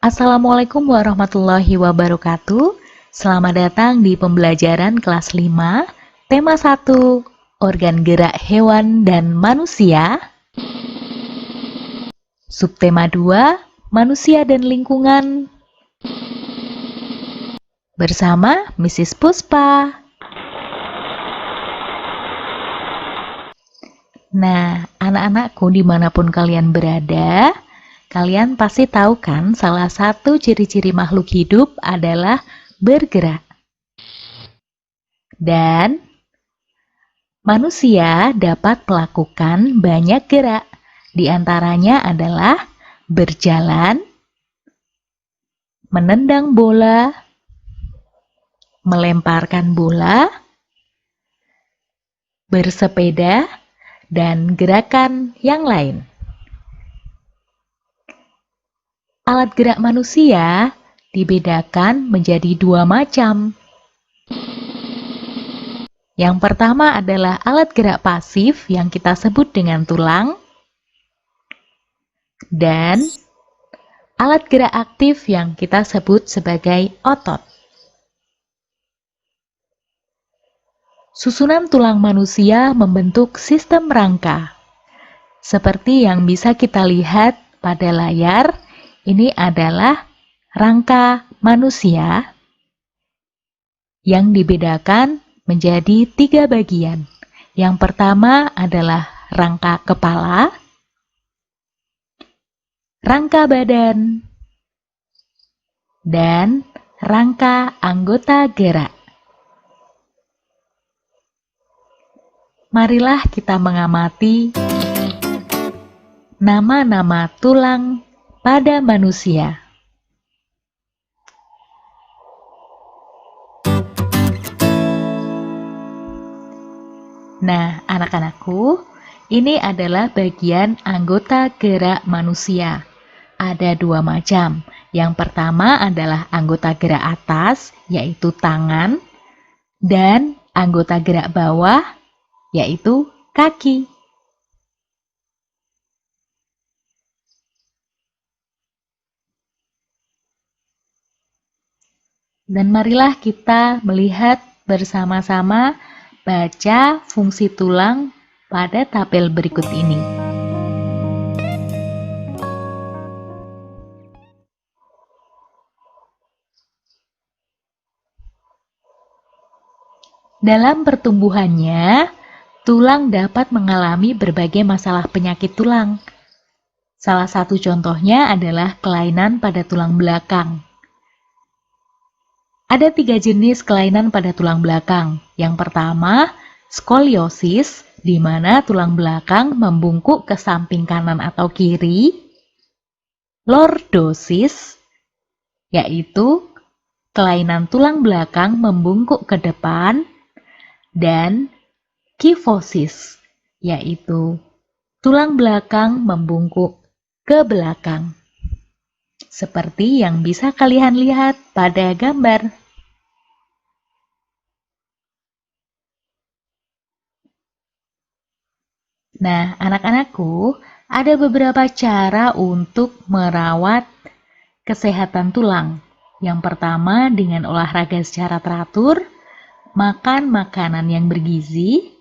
Assalamualaikum warahmatullahi wabarakatuh. Selamat datang di pembelajaran kelas 5, tema 1, organ gerak hewan dan manusia. Subtema 2, manusia dan lingkungan. Bersama Mrs. Puspa. Nah, anak-anakku dimanapun kalian berada, kalian pasti tahu kan salah satu ciri-ciri makhluk hidup adalah bergerak. Dan manusia dapat melakukan banyak gerak. Di antaranya adalah berjalan, menendang bola, melemparkan bola, bersepeda, dan gerakan yang lain. Alat gerak manusia dibedakan menjadi dua macam. Yang pertama adalah alat gerak pasif yang kita sebut dengan tulang, dan alat gerak aktif yang kita sebut sebagai otot. Susunan tulang manusia membentuk sistem rangka. Seperti yang bisa kita lihat pada layar, ini adalah rangka manusia yang dibedakan menjadi 3 bagian. Yang pertama adalah rangka kepala, rangka badan, dan rangka anggota gerak. Marilah kita mengamati nama-nama tulang pada manusia. Nah, anak-anakku, ini adalah bagian anggota gerak manusia. Ada 2 macam. Yang pertama adalah anggota gerak atas, yaitu tangan, dan anggota gerak bawah, yaitu kaki. Dan marilah kita melihat bersama-sama baca fungsi tulang pada tabel berikut ini. Dalam pertumbuhannya, tulang dapat mengalami berbagai masalah penyakit tulang. Salah satu contohnya adalah kelainan pada tulang belakang. Ada 3 jenis kelainan pada tulang belakang. Yang pertama, skoliosis, di mana tulang belakang membungkuk ke samping kanan atau kiri. Lordosis, yaitu kelainan tulang belakang membungkuk ke depan. Dan kifosis, yaitu tulang belakang membungkuk ke belakang. Seperti yang bisa kalian lihat pada gambar. Nah, anak-anakku, ada beberapa cara untuk merawat kesehatan tulang. Yang pertama, dengan olahraga secara teratur, makan makanan yang bergizi,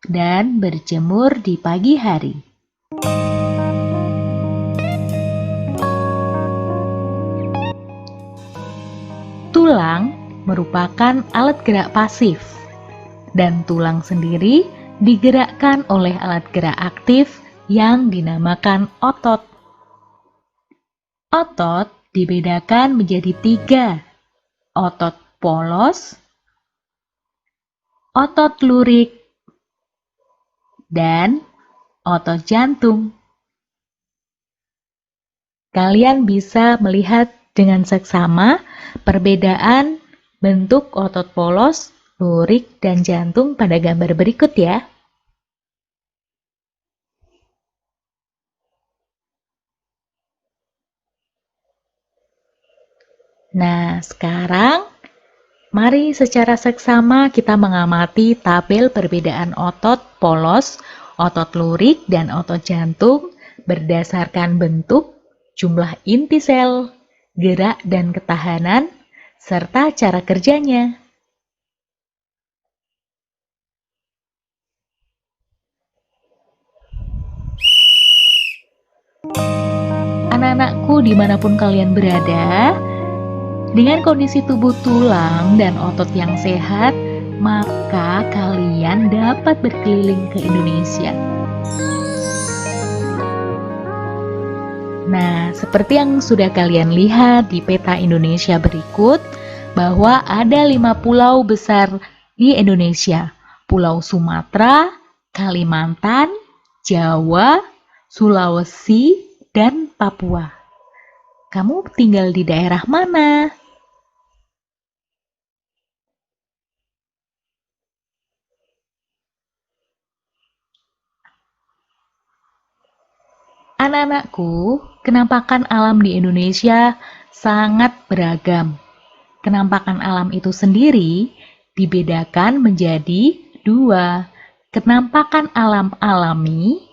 dan berjemur di pagi hari. Tulang merupakan alat gerak pasif, dan tulang sendiri digerakkan oleh alat gerak aktif yang dinamakan otot. Otot dibedakan menjadi 3, otot polos, otot lurik, dan otot jantung. Kalian bisa melihat dengan seksama perbedaan bentuk otot polos, lurik, dan jantung pada gambar berikut ya. Nah, sekarang mari secara seksama kita mengamati tabel perbedaan otot polos, otot lurik, dan otot jantung berdasarkan bentuk, jumlah inti sel, gerak dan ketahanan, serta cara kerjanya. Anak-anakku dimanapun kalian berada, dengan kondisi tubuh tulang dan otot yang sehat, maka kalian dapat berkeliling ke Indonesia. Nah, seperti yang sudah kalian lihat di peta Indonesia berikut, bahwa ada 5 pulau besar di Indonesia. Pulau Sumatera, Kalimantan, Jawa, Sulawesi, dan Papua. Kamu tinggal di daerah mana? Anak-anakku, kenampakan alam di Indonesia sangat beragam. Kenampakan alam itu sendiri dibedakan menjadi dua. Kenampakan alam alami,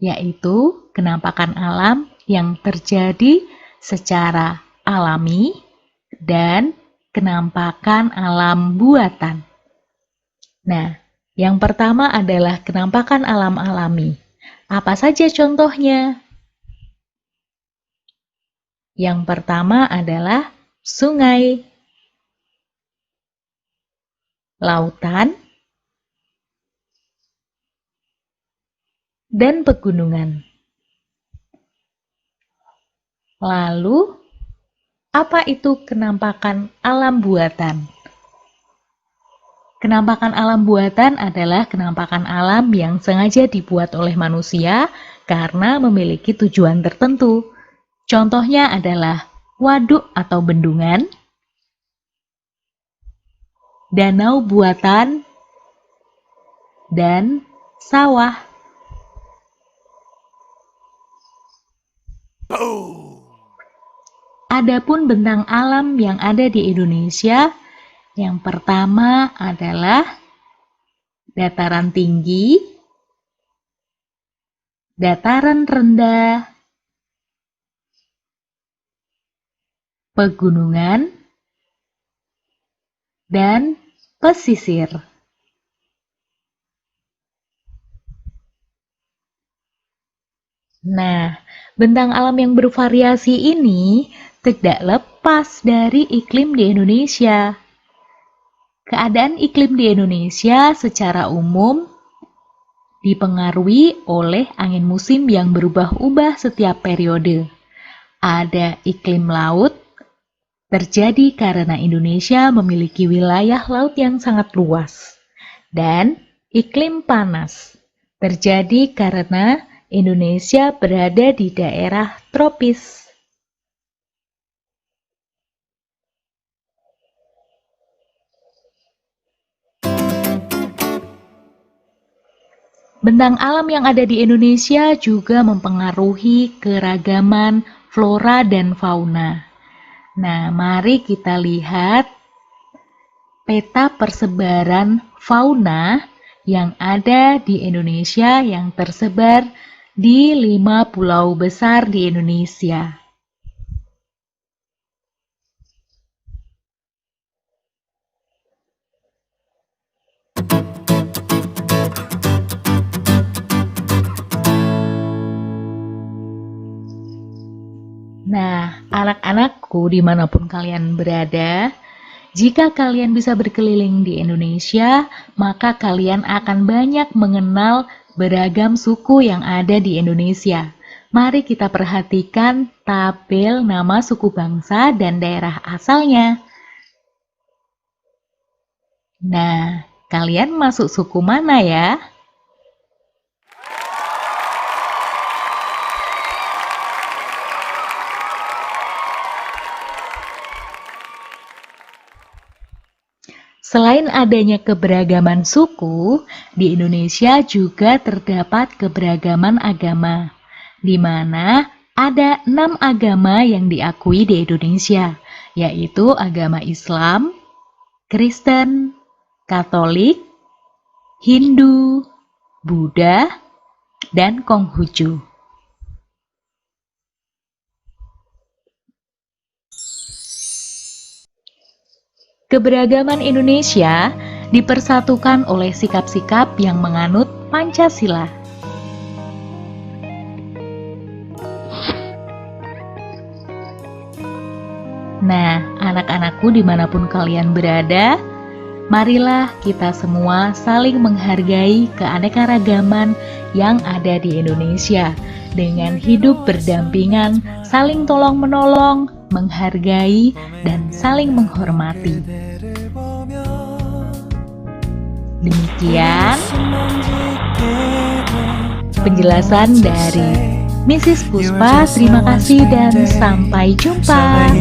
yaitu kenampakan alam yang terjadi secara alami, dan kenampakan alam buatan. Nah, yang pertama adalah kenampakan alam alami. Apa saja contohnya? Yang pertama adalah sungai, lautan, dan pegunungan. Lalu, apa itu kenampakan alam buatan? Kenampakan alam buatan adalah kenampakan alam yang sengaja dibuat oleh manusia karena memiliki tujuan tertentu. Contohnya adalah waduk atau bendungan, danau buatan, dan sawah. Adapun bentang alam yang ada di Indonesia, yang pertama adalah dataran tinggi, dataran rendah, pegunungan, dan pesisir. Nah, bentang alam yang bervariasi ini tidak lepas dari iklim di Indonesia. Keadaan iklim di Indonesia secara umum dipengaruhi oleh angin musim yang berubah-ubah setiap periode. Ada iklim laut, terjadi karena Indonesia memiliki wilayah laut yang sangat luas. Dan iklim panas, terjadi karena Indonesia berada di daerah tropis. Bentang alam yang ada di Indonesia juga mempengaruhi keragaman flora dan fauna. Nah, mari kita lihat peta persebaran fauna yang ada di Indonesia yang tersebar di 5 pulau besar di Indonesia. Nah, anak-anakku dimanapun kalian berada, jika kalian bisa berkeliling di Indonesia, maka kalian akan banyak mengenal beragam suku yang ada di Indonesia. Mari kita perhatikan tabel nama suku bangsa dan daerah asalnya. Nah, kalian masuk suku mana ya? Selain adanya keberagaman suku, di Indonesia juga terdapat keberagaman agama, di mana ada 6 agama yang diakui di Indonesia, yaitu agama Islam, Kristen, Katolik, Hindu, Buddha, dan Konghucu. Keberagaman Indonesia dipersatukan oleh sikap-sikap yang menganut Pancasila. Nah, anak-anakku dimanapun kalian berada, marilah kita semua saling menghargai keanekaragaman yang ada di Indonesia dengan hidup berdampingan, saling tolong-menolong, menghargai, dan saling menghormati. Demikian penjelasan dari Mrs. Puspa. Terima kasih dan sampai jumpa.